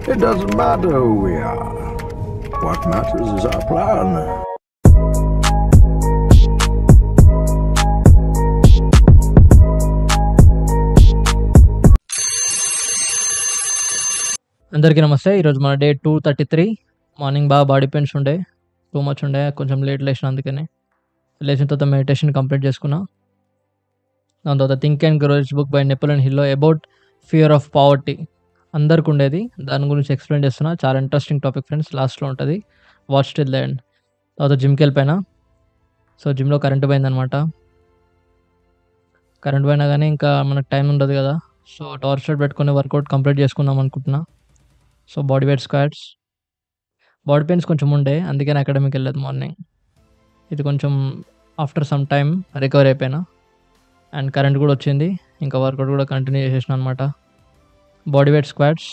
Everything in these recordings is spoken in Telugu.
It doesn't matter who we are. What matters is our plan. అందరికీ నమస్తే. ఈరోజు మన డే 233. మార్నింగ్ బాగా బాడీ పెయిన్స్ ఉండే, టూ మచ్ ఉండే, కొంచెం లేట్ లేచిన. అందుకని లేచిన తర్వాత మెడిటేషన్ కంప్లీట్ చేసుకున్నా. దాని తర్వాత think and grow rich book by Napoleon హిల్లో అబౌట్ ఫియర్ ఆఫ్ పావర్టీ అందరికి ఉండేది. దాని గురించి ఎక్స్ప్లెయిన్ చేస్తున్నా. చాలా ఇంట్రెస్టింగ్ టాపిక్ ఫ్రెండ్స్, లాస్ట్లో ఉంటుంది. Watch till the end. తర్వాత జిమ్కి వెళ్ళిపోయినా. సో జిమ్లో కరెంటు పోయిందనమాట. కరెంట్ పోయినా కానీ ఇంకా మనకు టైం ఉండదు కదా. సో టార్చ్ లైట్ పెట్టుకొని వర్కౌట్ కంప్లీట్ చేసుకుందాం అనుకుంటున్నా. So body weight squats. Body pains కొంచెం ఉండే, అందుకని అకాడమీకి వెళ్ళలేదు మార్నింగ్. ఇది కొంచెం ఆఫ్టర్ సమ్ టైం రికవర్ అయిపోయినా. అండ్ కరెంట్ కూడా వచ్చింది, ఇంకా వర్కౌట్ కూడా కంటిన్యూ చేసేసిన అనమాట. బాడీ వెయిట్ స్క్వాట్స్,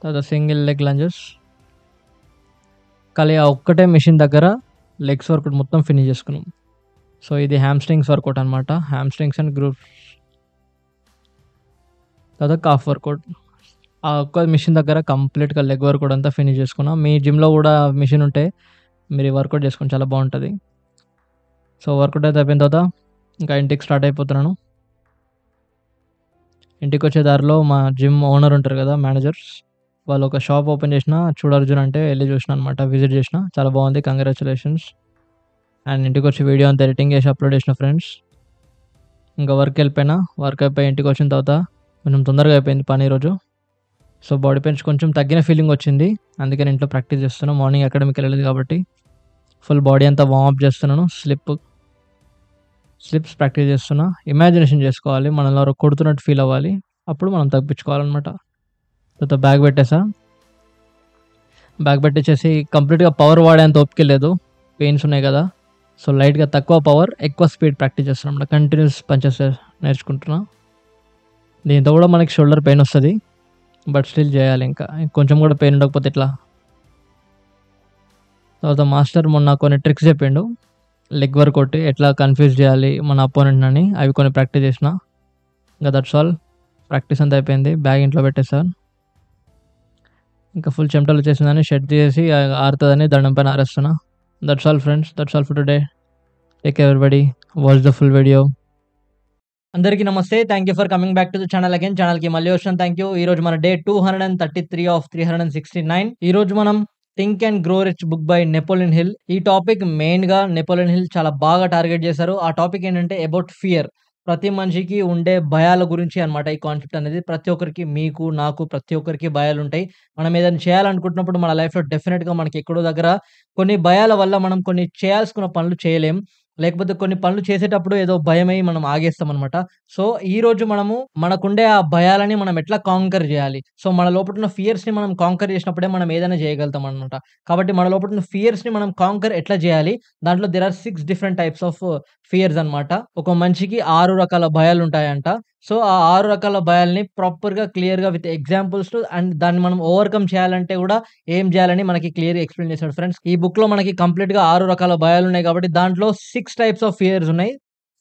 తర్వాత సింగిల్ లెగ్ లంజెస్. ఖాళీ ఆ ఒక్కటే మెషిన్ దగ్గర లెగ్స్ వర్కౌట్ మొత్తం ఫినిష్ చేసుకున్నాం. సో ఇది హ్యామ్స్ట్రింగ్స్ వర్కౌట్ అనమాట. Hamstrings and groups. తర్వాత కాఫ్ వర్కౌట్. ఆ ఒక్క మిషన్ దగ్గర కంప్లీట్గా లెగ్ వర్కౌట్ అంతా ఫినిష్ చేసుకున్నాం. మీ జిమ్లో కూడా మిషన్ ఉంటే మీరు ఈ వర్కౌట్ చేసుకుని చాలా బాగుంటుంది. సో వర్కౌట్ అయితే అయిపోయిన తర్వాత ఇంకా ఇంటికి స్టార్ట్ అయిపోతున్నాను. ఇంటికి వచ్చే దారిలో మా జిమ్ ఓనర్ ఉంటారు కదా, మేనేజర్స్, వాళ్ళు ఒక షాప్ ఓపెన్ చేసిన, చూడర్జున్ అంటే వెళ్ళి చూసిన అనమాట, విజిట్ చేసిన. చాలా బాగుంది, కంగ్రాచులేషన్స్. అండ్ ఇంటికి వచ్చి వీడియో అంతా ఎడిటింగ్ చేసి అప్లోడ్ చేసిన ఫ్రెండ్స్. ఇంకా వర్క్ వెళ్ళిపోయినా. వర్క్ అయిపోయి ఇంటికి వచ్చిన తర్వాత కొంచెం తొందరగా అయిపోయింది పని ఈరోజు. సో బాడీ పెయిన్స్ కొంచెం తగ్గిన ఫీలింగ్ వచ్చింది, అందుకని ఇంట్లో ప్రాక్టీస్ చేస్తున్నాను. మార్నింగ్ అకాడమీకి వెళ్ళలేదు కాబట్టి ఫుల్ బాడీ అంతా వార్మప్ చేస్తున్నాను. స్లిప్స్ ప్రాక్టీస్ చేస్తున్నా. ఇమాజినేషన్ చేసుకోవాలి, మనలో ఎవరో కొడుతున్నట్టు ఫీల్ అవ్వాలి, అప్పుడు మనం తగ్గించుకోవాలన్నమాట. తర్వాత బ్యాగ్ పెట్టేసా. బ్యాగ్ పెట్టేసేసి కంప్లీట్గా పవర్ వాడేంత ఓపిక లేదు, పెయిన్స్ ఉన్నాయి కదా. సో లైట్గా తక్కువ పవర్ ఎక్కువ స్పీడ్ ప్రాక్టీస్ చేస్తున్నాం అన్నమాట. కంటిన్యూస్ పంచెస్ నేర్చుకుంటున్నా. దీంతో కూడా మనకి షోల్డర్ పెయిన్ వస్తుంది, బట్ స్టిల్ చేయాలి. ఇంకా కొంచెం కూడా పెయిన్ ఉండకపోతే ఎట్లా. తర్వాత మాస్టర్ మొన్న కొన్ని ట్రిక్స్ చెప్పిండు, లెగ్ వర్కౌట్ ఎట్లా కన్ఫ్యూజ్ చేయాలి మన అపోనెంట్ అని, అవి కొన్ని ప్రాక్టీస్ చేసిన. ఇంకా దట్స్ ఆల్. ప్రాక్టీస్ అంతా అయిపోయింది. బ్యాగ్ ఇంట్లో పెట్టేసాను. ఇంకా ఫుల్ చెమటలు వచ్చేసిందని షెడ్ తీసేసి ఆరుతుందని దండం పైన ఆరేస్తున్నా. That's all friends, that's all for today. Take care everybody, watch the full video. అందరికీ నమస్తే. Thank you for coming back to the channel again. ఛానల్కి మళ్ళీ వచ్చిన థ్యాంక్ యూ. ఈ రోజు మన డే 233 ఆఫ్ 369. ఈ రోజు మనం think and grow rich book by Napoleon hill. ఈ టాపిక్ మెయిన్ గా నెపోలియన్ హిల్ చాలా బాగా టార్గెట్ చేశారు. ఆ టాపిక్ ఏంటంటే అబౌట్ ఫియర్. ప్రతి మనిషికి ఉండే భయాల గురించి అనమాట ఈ కాన్సెప్ట్ అనేది. ప్రతి ఒక్కరికి, మీకు, నాకు, ప్రతి ఒక్కరికి భయాలు ఉంటాయి. మనం ఏదైనా చేయాలనుకుంటున్నప్పుడు మన లైఫ్లో డెఫినెట్గా మనకి ఎక్కడో దగ్గర కొన్ని భయాల వల్ల మనం కొన్ని చేయాల్సుకున్న పనులు చేయలేం, లేకపోతే కొన్ని పనులు చేసేటప్పుడు ఏదో భయమై మనం ఆగేస్తాం అనమాట. సో ఈ రోజు మనము మనకుండే ఆ భయాలని మనం ఎట్లా కాంకర్ చేయాలి, సో మన లోపల ఉన్న ఫియర్స్ ని మనం కాంకర్ చేసినప్పుడే మనం ఏదైనా చేయగలుగుతాం అనమాట. కాబట్టి మన లోపల ఉన్న ఫియర్స్ ని మనం కాంకర్ ఎట్లా చేయాలి, దాంట్లో there are 6 different types of fears అనమాట. ఒక మనిషికి 6 రకాల భయాలు ఉంటాయంట. సో ఆ 6 రకాల భయాల్ని ప్రాపర్ గా క్లియర్ గా విత్ ఎగ్జాంపుల్స్ అండ్ దాన్ని మనం ఓవర్కమ్ చేయాలంటే కూడా ఏం చేయాలని మనకి క్లియర్ ఎక్స్ప్లెయిన్ చేశాడు ఫ్రెండ్స్. ఈ బుక్ లో మనకి కంప్లీట్ గా 6 రకాల భయాలు ఉన్నాయి కాబట్టి దాంట్లో 6 టైప్స్ ఆఫ్ ఫియర్స్ ఉన్నాయి.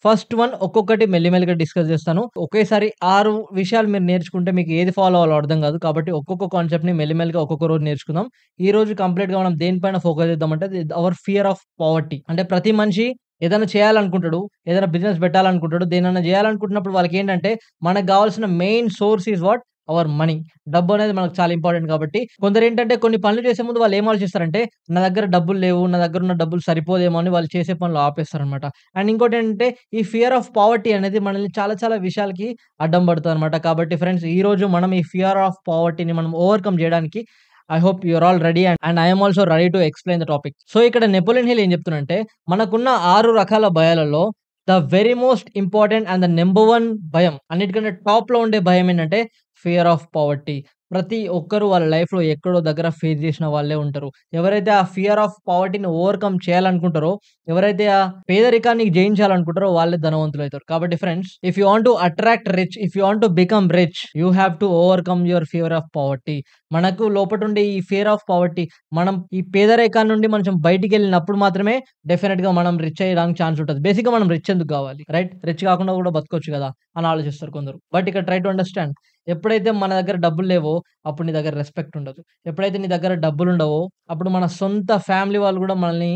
ఫస్ట్ వన్ ఒక్కొక్కటి మెల్లిమెల్లిగా డిస్కస్ చేస్తాను. ఒకేసారి 6 విషయాలు మీరు నేర్చుకుంటే మీకు ఏది ఫాలో అవ్వాలో అర్థం కాదు. కాబట్టి ఒక్కొక్క కాన్సెప్ట్ ని మెల్లిమెల్లిగా ఒక్కొక్క రోజు నేర్చుకుందాం. ఈ రోజు కంప్లీట్ గా మనం దేనిపైన ఫోకస్ చేద్దామంటే అవర్ ఫియర్ ఆఫ్ పావర్టీ. అంటే ప్రతి మనిషి ఏదైనా చేయాలనుకుంటాడు, ఏదైనా బిజినెస్ పెట్టాలనుకుంటాడు, దేనైనా చేయాలనుకుంటున్నప్పుడు వాళ్ళకేంటంటే మనకు గావాల్సిన main source is what? Our money. డబ్బు అనేది మనకు చాలా ఇంపార్టెంట్ కాబట్టి కొందరేంటంటే కొన్ని పనులు చేసే ముందు వాళ్ళు ఏం ఆలోచిస్తారంటే, నా దగ్గర డబ్బులు లేవు, నా దగ్గర ఉన్న డబ్బులు సరిపోదేమో అని వాళ్ళు చేసే పనులు ఆపేస్తారనమాట. అండ్ ఇంకోటేంటంటే ఈ ఫియర్ ఆఫ్ పావర్టీ అనేది మనల్ని చాలా చాలా విషయాలకి అడ్డం పడుతదనమాట. కాబట్టి ఫ్రెండ్స్ ఈరోజు మనం ఈ ఫియర్ ఆఫ్ పావర్టీని మనం ఓవర్‌కమ్ జేయడానికి I hope you are all ready and I am also ready to explain the topic. So ఇక్కడ నెపోలియన్ హిల్ ఏం చెప్తున్నాడంటే మనకున్న 6 రకాల భయాలలో the very most important and the number 1 భయం, అన్నిటికంటే టాప్‌లో ఉండే భయం ఏంటంటే ఫియర్ ఆఫ్ పావర్టీ. ప్రతి ఒక్కరు వాళ్ళ లైఫ్‌లో ఎక్కడో దగ్గర ఫేస్ చేసిన వాళ్ళే ఉంటారు. ఎవరైతే ఆ ఫియర్ ఆఫ్ పావర్టీని ఓవర్‌కమ్ చేయాలనుకుంటారో, ఎవరైతే ఆ పేదరికాన్ని జయించాలనుకుంటారో వాళ్ళే ధనవంతులైతారు. కాబట్టి friends, if you want to attract rich, if you want to become rich, you have to overcome your fear of poverty. మనకు లోపటుండే ఈ ఫియర్ ఆఫ్ పావర్టీ, మనం ఈ పేదరికాన్ని నుండి కొంచెం బయటికెళ్ళినప్పుడు మాత్రమే డెఫినిట్‌గా మనం రిచ్ అయ్యడానికి ఛాన్స్ ఉంటది. బేసిక్‌గా మనం రిచ్ ఎందుకు గావాలి? రైట్? రిచ్ కాకుండా కూడా బతకొచ్చు గదా! అని ఆలోచిస్తారు కొందరు. బట్ ఇక్కడ ట్రై టు అండర్‌స్టాండ్. ఎప్పుడైతే మన దగ్గర డబ్బులు లేవో, అప్పుడు నీ దగ్గర రెస్పెక్ట్ ఉండదు. ఎప్పుడైతే నీ దగ్గర డబ్బులుండవో, అప్పుడు మన సొంత ఫ్యామిలీ వాళ్ళు గూడా మనల్ని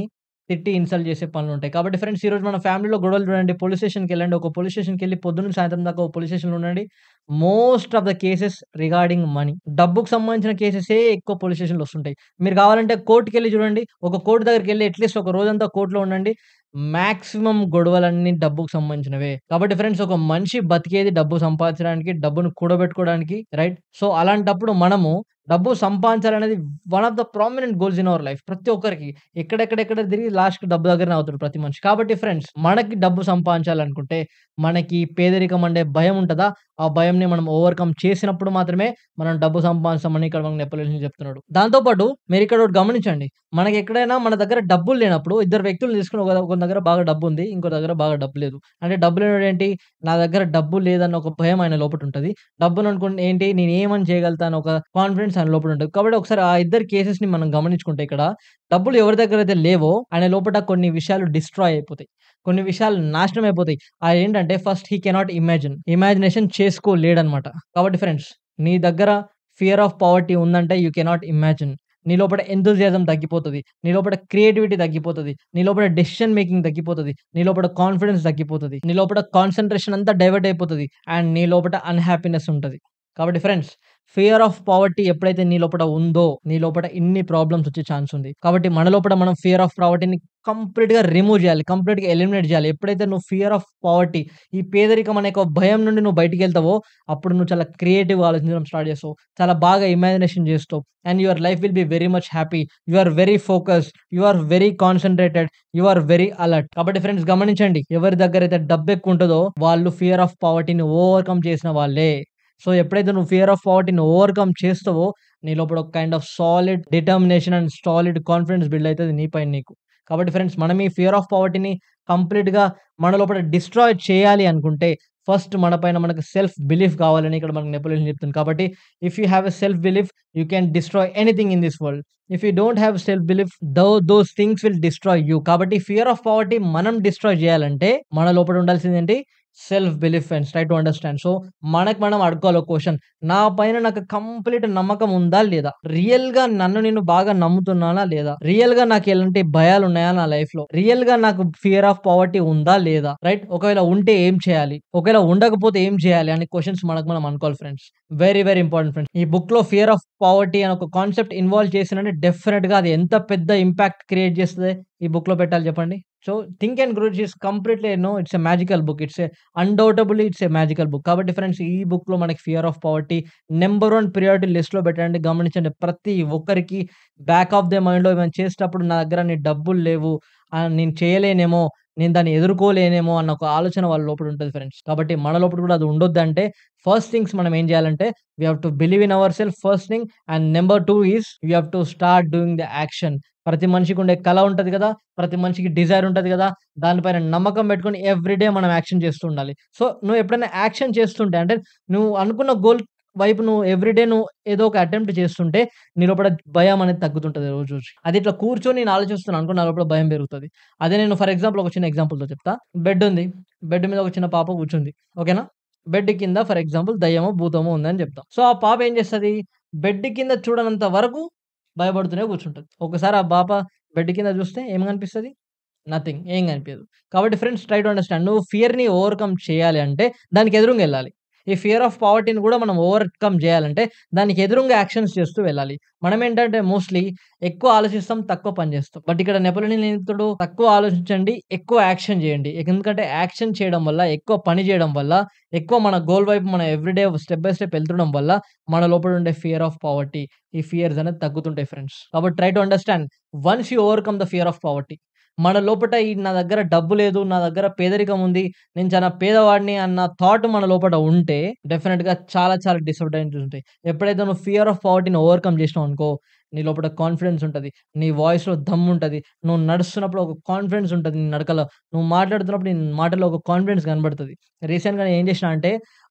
తిట్టి ఇన్సల్ట్ చేసే పనులుంటాయి. కాబట్టి ఫ్రెండ్స్, ఈరోజు మన ఫ్యామిలీలో గొడవలు చూడండి. పోలీస్ స్టేషన్‌కెళ్ళండి. ఒక పోలీస్ స్టేషన్‌కెళ్ళి పొద్దున్న నుంచి సాయంత్రం దాకా ఒక పోలీస్ స్టేషన్‌లో ఉండండి. Most of the cases regarding money. డబ్బుకు సంబంధించిన కేసెసే ఎక్కువ పోలీస్ స్టేషన్‌లో వస్తుంటాయి. మీరు కావాలంటే కోర్ట్‌కెళ్ళి చూడండి. ఒక కోర్ట్ దగ్గరికెళ్ళి అట్‌లీస్ట్ ఒక రోజంతా కోర్ట్‌లో ఉండండి. మాక్సిమం గొడవలన్నీ డబ్బుకు సంబంధించినవే. కాబట్టి ఫ్రెండ్స్, ఒక మనిషి బతికేది డబ్బు సంపాదించడానికి, డబ్బును కూడబెట్టుకోవడానికి, రైట్? సో, అలాంటప్పుడు మనము డబ్బు సంపాదించాలనేది one of the prominent goals in our life. ప్రతి ఒక్కరికి ఎక్కడెక్కడ తిరిగి లాస్ట్‌కి డబ్బు దగ్గరనే అవుతాడు ప్రతి మనిషి. కాబట్టి ఫ్రెండ్స్, మనకి డబ్బు సంపాదించాలనుకుంటే, మనకి పేదరికం అంటే భయం ఉంటదా? ఆ భయంని మనం ఓవర్‌కమ్ చేసినప్పుడు మాత్రమే మనం డబ్బు సంపాదిస్తామని ఇక్కడ మనకు నెపోలియన్ చెప్తున్నాడు. దాంతో పాటు మీరిక్కడ ఒకటి గమనించండి. మనకెక్కడైనా మన దగ్గర డబ్బులు లేనప్పుడు ఇద్దరు వ్యక్తులను తీసుకొని ఒకరి దగ్గర బాగా డబ్బుంది. ఇంకో దగ్గర బాగా డబ్బు లేదు. అంటే డబ్బు లేనోడేంటి? నా దగ్గర డబ్బు లేదన్న ఒక భయం ఆయన లోపటుంటది. డబ్బుననుకోని ఏంటి, నేనేమని చేయగలుగుతా అని ఒక కాన్ఫిడెన్స్ ఆయన లోపల ఉంటది. కాబట్టి ఒకసారి ఆ ఇద్దరి కేసెస్‌ని మనం గమనించుకుంటే ఇక్కడ, డబ్బులు ఎవరి దగ్గరైతే లేవో ఆయన లోపట కొన్ని విషయాలు డిస్ట్రాయ్ అయిపోతాయి. కొన్ని విషయాలు నాశనం అయిపోతాయి. అయేంటంటే first he cannot imagine. Imagination చేసుకోలేడనమాట. కాబట్టి ఫ్రెండ్స్, నీ దగ్గర ఫియర్ ఆఫ్ పావర్టీ ఉందంటే యూ కెనాట్ ఇమాజిన్. నీ లోపల ఎంథూసియాజం తగ్గిపోతది. నీ లోపల క్రియేటివిటీ తగ్గిపోతది. నీ లోపల డెసిషన్ మేకింగ్ తగ్గిపోతది. నీ లోపల కాన్ఫిడెన్స్ తగ్గిపోతది. నీ లోపల కాన్సంట్రేషన్ అంతా డైవర్ట్ అయిపోతది. అండ్ నీ లోపట అన్‌హ్యాపీనెస్ ఉంటది. కాబట్టి ఫ్రెండ్స్, ఫియర్ ఆఫ్ పావర్టీ ఎప్పుడైతే నీ లోపట ఉందో, నీ లోపట ఇన్ని ప్రాబ్లమ్స్ వచ్చే ఛాన్స్ ఉంది. కాబట్టి మన లోపట మనం ఫియర్ ఆఫ్ పావర్టీని కంప్లీట్‌గా రిమూవ్ చేయాలి. కంప్లీట్‌గా ఎలిమినేట్ చేయాలి. ఎప్పుడైతే నువ్వు ఫియర్ ఆఫ్ పావర్టీ, ఈ పేదరికం అనే ఒక భయం నుండి నువ్వు బయటికెళ్తావో, అప్పుడు నువ్వు చాలా క్రియేటివ్‌గా ఆలోచించడం స్టార్ట్ చేస్తావు. చాలా బాగా ఇమాజినేషన్ చేస్తావు. And your life will be very much happy. You are very focused. You are very concentrated. You are very alert. కాబట్టి ఫ్రెండ్స్, గమనించండి. ఎవరి దగ్గరైతే డబ్బెక్కువుంటదో వాళ్ళు ఫియర్ ఆఫ్ పావర్టీని ఓవర్‌కమ్ చేసిన వాళ్ళే. సో, ఎప్పుడైతే నువ్వు ఫియర్ ఆఫ్ పావర్టీని ఓవర్‌కమ్ చేస్తావో, నీ లోపల ఒక kind of solid determination and solid confidence build అయితది నీ పైన నీకు. కాబట్టి ఫ్రెండ్స్, మనం ఈ ఫియర్ ఆఫ్ పావర్టీని కంప్లీట్‌గా మన లోపల డిస్ట్రాయ్ చేయాలి అనుకుంటే, ఫస్ట్ మన పైన మనకు సెల్ఫ్ బిలీఫ్ కావాలని ఇక్కడ మనకు నెపోలియన్ చెప్తుంది. కాబట్టి if you have a self belief, you can destroy anything in this world. If you don't have self belief, those things will destroy you. కాబట్టి ఫియర్ ఆఫ్ పావర్టీ మనం డిస్ట్రాయ్ చేయాలంటే మన లోపల ఉండాల్సిందేంటి? Self belief friends. Try to understand. So, మనకు మనం అడుక్కోవాలి ఒక క్వెషన్. నా పైన నాకు కంప్లీట్ నమ్మకం ఉందా? లేదా? రియల్‌గా నన్ను నేను బాగా నమ్ముతున్నానా? లేదా? రియల్‌గా నాకు ఎలాంటి భయాలున్నాయా నా లైఫ్‌లో? రియల్‌గా నాకు ఫియర్ ఆఫ్ పావర్టీ ఉందా? లేదా? రైట్? ఒకవేళ ఉంటే ఏం చేయాలి? ఒకవేళ ఉండకపోతే ఏం చేయాలి? అనే క్వెషన్స్ మనకు మనం అనుకోవాలి friends. Very, very important friends. ఈ బుక్‌లో ఫియర్ ఆఫ్ పావర్టీ అనే ఒక కాన్సెప్ట్ ఇన్వాల్వ్ చేసినంటే డెఫినిట్‌గా అది ఎంత పెద్ద ఇంపాక్ట్ క్రియేట్ చేస్తది ఈ బుక్‌లో పెట్టాలి చెప్పండి. So, 'think and grow rich' is completely it's a magical book. Undoubtedly it's a magical book. కాబట్టి ఫ్రెండ్స్, ఈ బుక్‌లో మనకి fear of poverty number 1 priority లిస్ట్‌లో పెట్టండి. గమనించండి, ప్రతి ఒక్కరికి బ్యాక్ ఆఫ్ ద మైండ్‌లో ఏమైనా చేసేటప్పుడు నా దగ్గర అన్ని డబ్బులు లేవు, నేను చేయలేనేమో, నేను దాన్ని ఎదుర్కోలేనేమో అన్న ఒక ఆలోచన వాళ్ళ లోపల ఉంటది ఫ్రెండ్స్. కాబట్టి మన లోపల కూడా అది ఉండొద్దంటే ఫస్ట్ థింగ్స్ మనం ఏం చేయాలంటే we have to believe in our self first thing. And number 2 is we have to start doing the action. ప్రతి మనిషికి ఉండే కల ఉంటది కదా! ప్రతి మనిషికి డిజైర్ ఉంటది కదా! దానిపైన నమ్మకం పెట్టుకొని ఎవ్రీడే మనం యాక్షన్ చేస్తూ ఉండాలి. సో, నువ్వు ఎప్పుడైనా యాక్షన్ చేస్తుంటే, అంటే నువ్వు అనుకున్న గోల్ వైపు నువ్వు ఎవ్రీడే నువ్వు ఏదో ఒక అటెంప్ట్ చేస్తుంటే నీ లోపల భయం అనేది తగ్గుతుంటది రోజు రోజుకి. అది ఇట్లా కూర్చొని నేను ఆలోచిస్తున్నాను అనుకో, నా లోపల భయం పెరుగుతది. అదే నేను ఫర్ ఎగ్జాంపుల్ ఒక చిన్న ఎగ్జాంపుల్‌తో చెప్తా. బెడ్ ఉంది. బెడ్ మీద ఒక చిన్న పాప కూర్చుంది. ఓకేనా? బెడ్ కింద ఫర్ ఎగ్జాంపుల్ దయ్యమో, భూతమో ఉందని చెప్తాం. సో, ఆ పాప ఏం చేస్తది? బెడ్ కింద చూడనంత వరకు భయపడుతూనే కూర్చుంటది. ఒకసారి ఆ పాప బెడ్ కింద చూస్తే ఏం కనిపిస్తది? నథింగ్. ఏం కనిపియదు. కాబట్టి ఫ్రెండ్స్, ట్రై టు అండర్‌స్టాండ్. నువ్వు ఫియర్‌ని ఓవర్‌కమ్ చేయాలి అంటే దానికి ఎదురుంగా ఎళ్ళాలి. ఈ ఫియర్ ఆఫ్ పావర్టీని కూడా మనం ఓవర్‌కమ్ చేయాలంటే దానికి ఎదురుంగా యాక్షన్స్ చేస్తూ వెళ్ళాలి. మనమేంటంటే మోస్ట్‌లీ ఎక్కువ ఆలోచిస్తాం, తక్కువ పని చేస్తాం. బట్ ఇక్కడ నెపోలియన్ ఏం చెప్తాడు? తక్కువ ఆలోచించండి, ఎక్కువ యాక్షన్ చేయండి. ఎందుకంటే యాక్షన్ చేయడం వల్ల, ఎక్కువ పని చేయడం వల్ల, ఎక్కువ మన గోల్ వైపు మనం ఎవ్రీడే స్టెప్ బై స్టెప్ వెళ్తుండడం వల్ల మన లోపల ఉండే ఫియర్ ఆఫ్ పావర్టీ, ఈ ఫియర్స్ అనేది తగ్గుతుంటాయి ఫ్రెండ్స్. కాబట్టి try to understand. Once you overcome the fear of poverty, మన లోపట ఈ నా దగ్గర డబ్బు లేదు, నా దగ్గర పేదరికం ఉంది, నేను చాలా పేదవాడిని అన్న థాట్ మన లోపట ఉంటే డెఫినిట్‌గా చాలా చాలా డిసడ్వాంటేజెస్ ఉంటాయి. ఎప్పుడైతే నువ్వు ఫియర్ ఆఫ్ పావర్టీని ఓవర్‌కమ్ చేసినావనుకో, నీ లోపట కాన్ఫిడెన్స్ ఉంటది. నీ వాయిస్‌లో దమ్ముంటది. నువ్వు నడుస్తున్నప్పుడు ఒక కాన్ఫిడెన్స్ ఉంటది నీ నడకలో. నువ్వు మాట్లాడుతున్నప్పుడు నీ మాటల్లో ఒక కాన్ఫిడెన్స్ కనబడతది. రీసెంట్‌గా నేను ఏం చేసినా అంటే,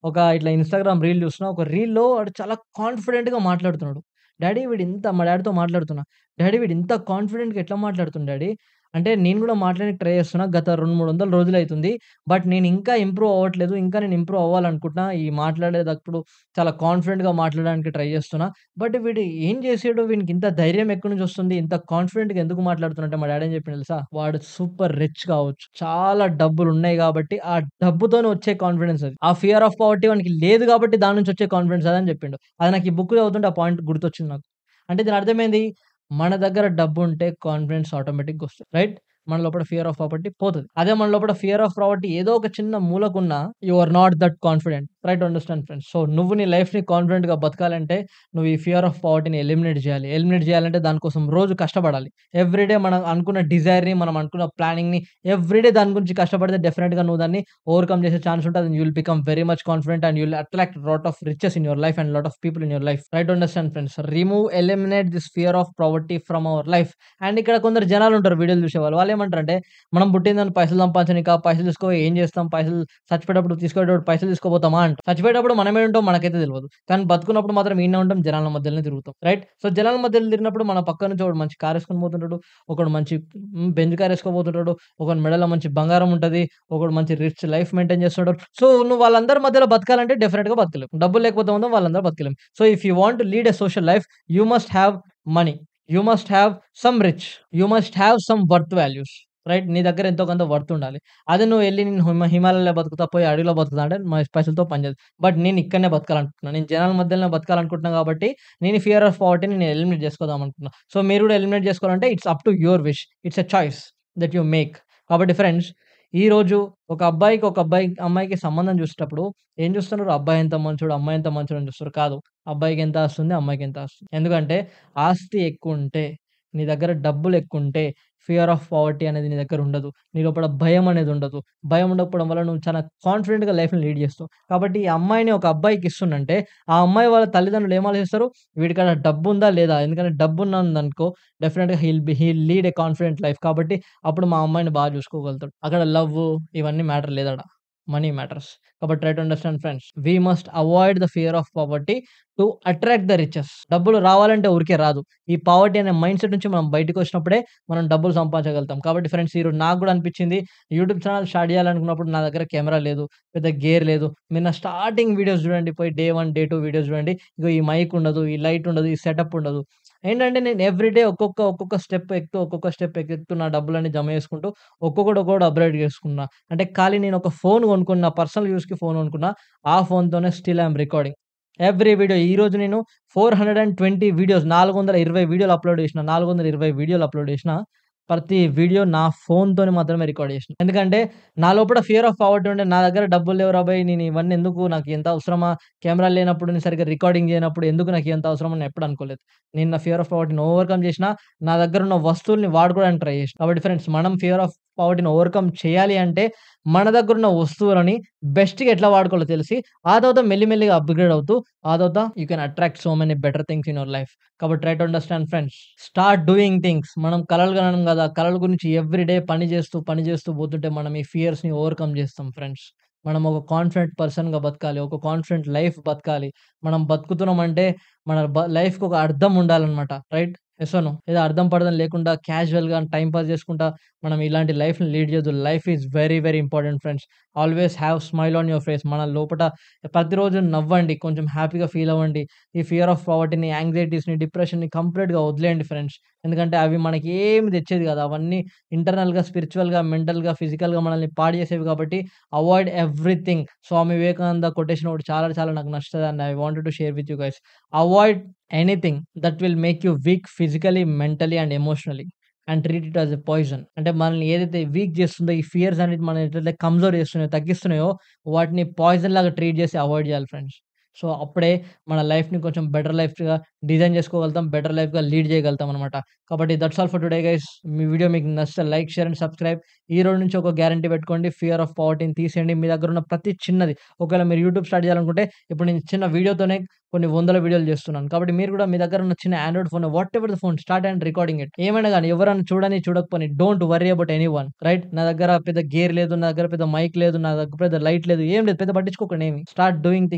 ఇట్లా ఇన్‌స్టాగ్రామ్ రీల్ చూస్తున్నా. ఒక రీల్‌లో వాడు చాలా కాన్ఫిడెంట్‌గా మాట్లాడుతున్నాడు. మా డ్యాడీతో మాట్లాడుతున్నా. డ్యాడీ వీడింత కాన్ఫిడెంట్‌గా ఎట్లా మాట్లాడుతుండు డ్యాడీ? అంటే నేను గూడా మాట్లాడడానికి ట్రై చేస్తున్నా. గత 2, 300 రోజులైతుంది. బట్ నేను ఇంకా ఇంప్రూవ్ అవ్వట్లేదు. ఇంకా నేను ఇంప్రూవ్ అవ్వాలనుకుంటున్నా. ఈ మాట్లాడేటప్పుడు చాలా కాన్ఫిడెంట్‌గా మాట్లాడడానికి ట్రై చేస్తున్నా. బట్ వీడు ఏం చేసాడు? వీనికి ఇంత ధైర్యం ఎక్కడి నుంచి వస్తుంది? ఇంత కాన్ఫిడెంట్‌గా ఎందుకు మాట్లాడుతున్నా అంటే మా డ్యాడీ ఏం చెప్పిండు తెలుసా? వాడు సూపర్ రిచ్ కావచ్చు. చాలా డబ్బులున్నాయి గాబట్టి, ఆ డబ్బుతోని వచ్చే కాన్ఫిడెన్స్ అది. ఆ ఫియర్ ఆఫ్ పావర్టీ వానికి లేదు గాబట్టి దాని నుంచి వచ్చే కాన్ఫిడెన్స్ అదని చెప్పిండు. అది నాకు ఈ బుక్ చదువుతుంటే ఆ పాయింట్ గుర్తొచ్చింది నాకు. అంటే దీని అర్థమేంది? మన దగ్గర డబ్బుంటే కాన్ఫిడెన్స్ ఆటోమేటిక్‌గా వస్తది. రైట్? మన లోపల ఫియర్ ఆఫ్ పావర్టీ పోతది. అదే మన లోపల ఫియర్ ఆఫ్ పావర్టీ ఏదో ఒక చిన్న మూలకున్నా you are not that confident. Try to understand friends. So, నువ్వు నీ లైఫ్‌ని కాన్ఫిడెంట్‌గా బతకాలంటే నువ్వు ఈ ఫియర్ ఆఫ్ పావర్టీని ఎలిమినేట్ జేయాలి. ఎలిమినేట్ జేయాలంటే దానికోసం రోజు కష్టపడాలి. ఎవ్రీడే మనం అనుకున్న డిజైర్‌ని, మనం అనుకున్న ప్లానింగ్‌ని ఎవ్రీడే దాని గురించి కష్టపడితే డెఫినిట్‌గా నువ్వు దాన్ని ఓవర్‌కమ్ చేసే ఛాన్స్ ఉంటది. And you will become very much confident and you will attract lot of riches in your life and lot of people in your life. Try to understand friends. Eliminate this fear of poverty from our life. And ఇక్కడ కొందరు జనాలుంటారు వీడియోలు చూసేవాళ్ళు. వాళ్ళేమంటారంటే మనం పుట్టిందని పైసలు సంపాదించనీకా, పైసలు తీసుకపోయి ఏం చేస్తాం? చచ్చిపోయేటప్పుడు తీసుకుపోయేటప్పుడు పైసలు తీసుకుపోతామా అంటారు. చచ్చిపోయేటప్పుడు మనమేడుంటామో మనకైతే తెలవదు. కానీ బతుకున్నప్పుడు మాత్రం ఈడనే ఉంటాం. జనాల మధ్యలోనే తిరుగుతాం. రైట్? సో, జనాల మధ్యలో తిరిగినప్పుడు మన పక్క నుంచి ఒకడు మంచి కారేసుకొని పోతుంటాడు. ఒకడు మంచి బెంజ్ కార్ ఏసుకపోతుంటాడు. ఒకని మెడలో మంచి బంగారం ఉంటది. ఒకడు మంచి రిచ్ లైఫ్ మెయింటైన్ చేస్తుంటాడు. సో, నువ్వు వాళ్ళందరి మధ్యలో బతకాలంటే డెఫినిట్‌గా బతకలేవు. డబ్బులు లేకపోతే మాత్రం వాళ్ళందరూ బతకలేం. So, if you want to lead a social life, you must have money. You must have some rich. You must have some worth values. Right? నీ దగ్గర ఎంతో కొంత వర్త్ ఉండాలి. అదే నువ్వు ఎళ్లి నేను హిమాలయాలో బతుకుతా, పోయి అడవిలో బతుకుతా అంటే పైసలతో పని చేయదు. బట్ నేను ఇక్కడనే బతకాలనుకుంటున్నా. నేను జనాల మధ్యలోనే బతకాలనుకుంటున్నా కాబట్టి నేను ఫియర్ ఆఫ్ పావర్టీని నేను ఎలిమినేట్ చేసుకుందాం అనుకుంటున్నా. సో, మీరు కూడా ఎలిమినేట్ చేసుకోవాలంటే it's up to your wish. It's a choice that you make. కాబట్టి ఫ్రెండ్స్, ఈరోజు అమ్మాయికి సంబంధం చూసేటప్పుడు ఏం చూస్తున్నారు? అబ్బాయి ఎంత మంచోడు, అమ్మాయి ఎంత మంచోడు అని చూస్తారు. కాదు. అబ్బాయికి ఎంత ఆస్తుంది, అమ్మాయికి ఎంత ఆస్తుంది. ఎందుకంటే ఆస్తి ఎక్కువుంటే, నీ దగ్గర డబ్బులెక్కువుంటే ఫియర్ ఆఫ్ పావర్టీ అనేది నీ దగ్గర ఉండదు. నీ లోపల భయం అనేది ఉండదు. భయం ఉండకపోవడం వల్ల నువ్వు చాలా కాన్ఫిడెంట్‌గా లైఫ్‌ని లీడ్ చేస్తావు. కాబట్టి ఈ అమ్మాయిని ఒక అబ్బాయికి ఇస్తుండంటే, ఆ అమ్మాయి వాళ్ళ తల్లిదండ్రులు ఏం ఆలోచిస్తారు? వీడికాడ డబ్బుందా లేదా? ఎందుకంటే డబ్బున్నదనుకో డెఫినిట్‌గా he'll lead a confident life. కాబట్టి అప్పుడు మా అమ్మాయిని బాగా చూసుకోగలుగుతాడు. అక్కడ లవ్వు ఇవన్నీ మ్యాటర్ లేదాడ. Money matters. కాబట్టి try to understand friends. We must avoid the fear of poverty to attract the riches. డబ్బులు రావాలంటే ఊరికే రాదు. ఈ పావర్టీ అనే మైండ్‌సెట్ నుంచి మనం బయటికొచ్చినప్పుడే మనం డబ్బులు సంపాదించగలుగుతాం. కాబట్టి ఫ్రెండ్స్, ఈరోజు నాకు గూడా అనిపిచ్చింది యూట్యూబ్ ఛానెల్ స్టార్ట్ చేయాలనుకున్నప్పుడు నా దగ్గర కెమెరా లేదు. పెద్ద గేర్ లేదు. మీరు నా స్టార్టింగ్ వీడియోస్ చూడండి. పోయి డే 1, డే 2 వీడియోస్ చూడండి. ఇగో ఈ మైక్ ఉండదు. ఈ లైట్ ఉండదు. ఈ సెటప్ ఉండదు. ఏంటంటే నేను ఎవ్రీడే ఒక్కొక్క స్టెప్ ఎక్కుతూ నా డబ్బులన్నీ జమ చేసుకుంటూ ఒక్కొక్కటి అప్‌గ్రేడ్ చేసుకున్నా. అంటే ఖాళీ నేను ఒక ఫోన్ కొనుక్కున్న. పర్సనల్ యూజ్‌కి ఫోన్ కొనుక్కున్నా. ఆ ఫోన్‌తోనే still I am recording. Every video ఈరోజు నేను 420 వీడియోస్ 420 వీడియోలు అప్‌లోడ్ చేసిన. 420 వీడియోలు అప్‌లోడ్ చేసిన. ప్రతి వీడియో నా ఫోన్‌తోని మాత్రమే రికార్డ్ చేసిన. ఎందుకంటే నా లోపల ఫియర్ ఆఫ్ పావర్టీ ఉండే. నా దగ్గర డబ్బులు లేవురా బయ్! నేను ఇవన్నీ ఎందుకు? నాకు ఎంత అవసరమా? కెమెరా లేనప్పుడు, నేను సరిగ్గా రికార్డింగ్ చేయనప్పుడు ఎందుకు నాకు ఇయంత అవసరం అని ఎప్పుడు అనుకోలేదు. నేను నా ఫియర్ ఆఫ్ పావర్టీని ఓవర్‌కమ్ చేసిన. నా దగ్గరున్న వస్తువుల్ని వాడుకోవడానికి ట్రై చేసిన. కాబట్టి ఫ్రెండ్స్, మనం ఫియర్ ఆఫ్ పావర్టీని ఓవర్‌కమ్ చేయాలి అంటే మన దగ్గరున్న వస్తువులని బెస్ట్‌గా ఎట్లా వాడుకోవాలో తెలిసి, ఆ తర్వాత మెల్లిమెల్లిగా అప్‌గ్రేడ్ అవుతూ, ఆ తర్వాత you can attract so many better things in your life. కాబట్టి try to understand friends. Start doing things. మనం కలలు కనడం కాదు. ఆ కలల గురించి ఎవ్రీడే పని చేస్తూ పోతుంటే మనం ఈ ఫియర్స్‌ని ఓవర్‌కమ్ చేస్తాం ఫ్రెండ్స్. మనం ఒక కాన్ఫిడెంట్ పర్సన్‌గా బతకాలి. ఒక కాన్ఫిడెంట్ లైఫ్ బతకాలి. మనం బతుకుతున్నామంటే మన లైఫ్‌కి ఒక అర్థం ఉండాలన్నమాట. రైట్? Yes or no? ఏదో అర్థం పర్థం లేకుండా క్యాజువల్‌గా టైమ్ పాస్ చేసుకుంటా మనం ఇలాంటి లైఫ్‌ని లీడ్ చేయొద్దు. Life is very very important friends. Always have smile on your face. మన లోపట ప్రతిరోజు నవ్వండి. కొంచెం హ్యాపీగా ఫీల్ అవ్వండి. ఈ ఫియర్ ఆఫ్ పావర్టీని, యాంక్సైటీస్‌ని, డిప్రెషన్‌ని కంప్లీట్‌గా వదిలేయండి ఫ్రెండ్స్. ఎందుకంటే అవి మనకి ఏమి తెచ్చేది కాదు. అవన్నీ ఇంటర్నల్‌గా, స్పిరిచువల్‌గా, మెంటల్‌గా, ఫిజికల్‌గా మనల్ని పాడు చేసేవి కాబట్టి avoid everything. Swami Vivekananda quotation ఒకటి చాలా చాలా నాకు నచ్చుతది and I wanted to share with you guys. Avoid anything that will make you weak physically, mentally and emotionally and treat it as a poison. అంటే మనల్ని ఏదైతే వీక్ చేస్తుందో, ఈ ఫియర్స్ అనేది మనల్ని ఎట్లైతే కమ్జోర్ చేస్తున్నాయో, తగ్గిస్తున్నాయో వాటిని పాయిజన్ లాగా ట్రీట్ చేసి అవాయిడ్ చేయాలి ఫ్రెండ్స్. సో, అప్పుడే మన లైఫ్‌ని కొంచెం బెటర్ లైఫ్‌గా డిజైన్ చేసుకోగలుగుతాం. బెటర్ లైఫ్‌గా లీడ్ చేయగలుగుతాం అనమాట. కాబట్టి that's all for today guys. Me video మీకు నచ్చితే లైక్, షేర్ అండ్ సబ్స్క్రైబ్. ఈ రోజు నుంచి ఒక గ్యారంటీ పెట్టుకోండి. ఫియర్ ఆఫ్ పావర్టీని తీసేయండి. మీ దగ్గర ఉన్న ప్రతి చిన్నది ఒకవేళ మీరు యూట్యూబ్ స్టార్ట్ చేయాలనుకుంటే ఇప్పుడు నేను చిన్న వీడియోతోనే కొన్ని వందల వీడియోలు చేస్తున్నాను. కాబట్టి మీరు కూడా మీ దగ్గర ఉన్న చిన్న android phone whatever the phone start and recording it. ఏమైనా గాని ఎవరైనా చూడని చూడకపోని don't worry about anyone right. నా దగ్గర పెద్ద గేర్ లేదు. నా దగ్గర పెద్ద మైక్ లేదు. నా దగ్గర పెద్ద లైట్ లేదు. ఏం లేదు. పెద్ద పట్టించుకోకండి ఏమి. స్టార్ట్ డూయింగ్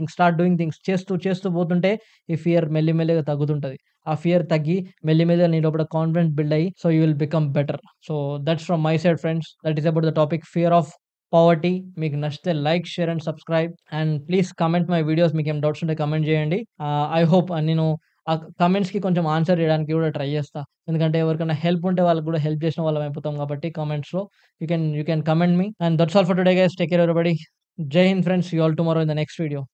థింగ్స్ చేస్తూ పోతుంటే ఈ ఫియర్ మెల్లిమెల్లిగా తగ్గుతుంటది. ఆ ఫియర్ తగ్గి మెల్లిమెల్లిగా నీ లోపల కాన్ఫిడెన్స్ బిల్డ్ అయ్యి so you will become better. So that's from my side friends. That is about the topic fear of poverty. మీకు నచ్చితే like, share and subscribe and please comment my videos. మీకేం డౌట్స్ ఉంటే కామెంట్ చేయండి. ఐ హోప్ నేను ఆ కామెంట్స్‌కి కొంచెం ఆన్సర్ చేయడానికి కూడా ట్రై చేస్తా. ఎందుకంటే ఎవరికైనా హెల్ప్ ఉంటే వాళ్ళకి కూడా హెల్ప్ చేసిన వాళ్ళం అయిపోతాం కాబట్టి కామెంట్స్‌లో you can comment me. And that's all for today guys. Take care everybody. జై Hind friends. See you all tomorrow in the next video.